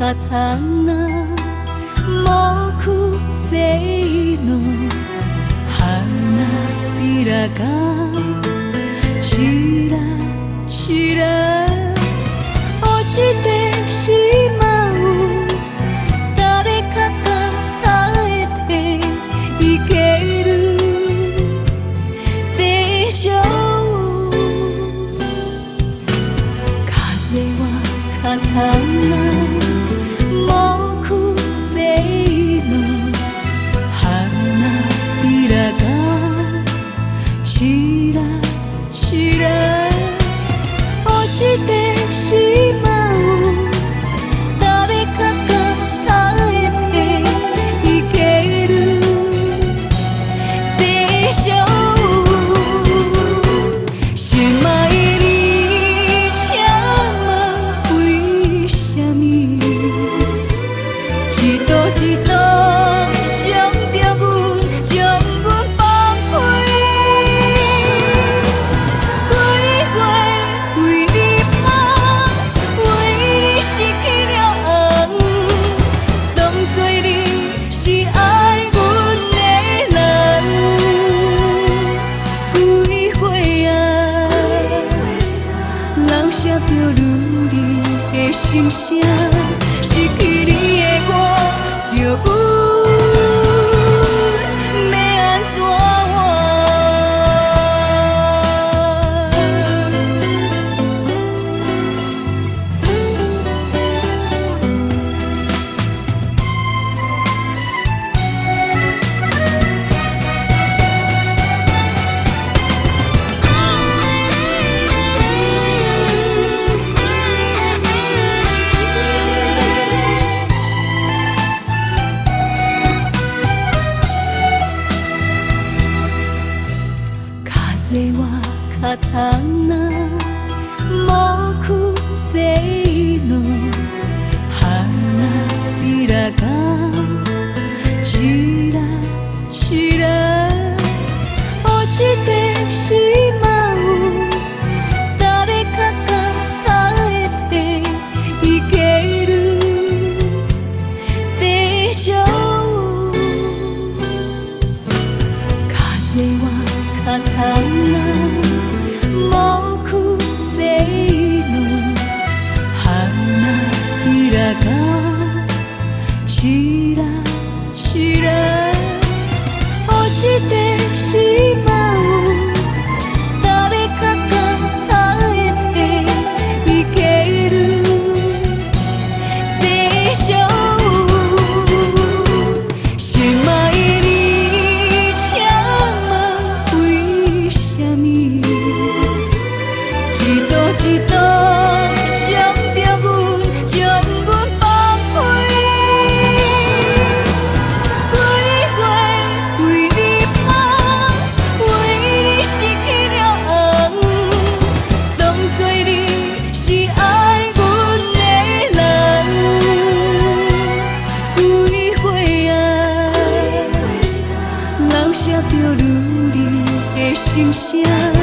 刀木製の花びらがちらちら落ちてしまう。誰かが耐えていけるでしょう。風は刀木製の花びらがちらちら落ちてしまう。誰かが耐えていけるでしょう。是卖你这么为什么？一道一道伤着阮，将阮放开。几回为你怕，为你失去了红，当作你是爱阮的人。几回啊，留下着女儿的心声，失去你的我，叫阮要安怎活？風は刀木製の花びらがちらちら落ちてしまう。誰かが耐えていけるでしょう。風は刀木製の花びらがちらちら落ちてしまう。誰かが耐えていけるでしょう。是卖你这么为什么？一道一道伤着阮，将阮放开。几回为你怕，为你失去了红，当作你是爱阮的人。几回啊，留下着女儿的心声。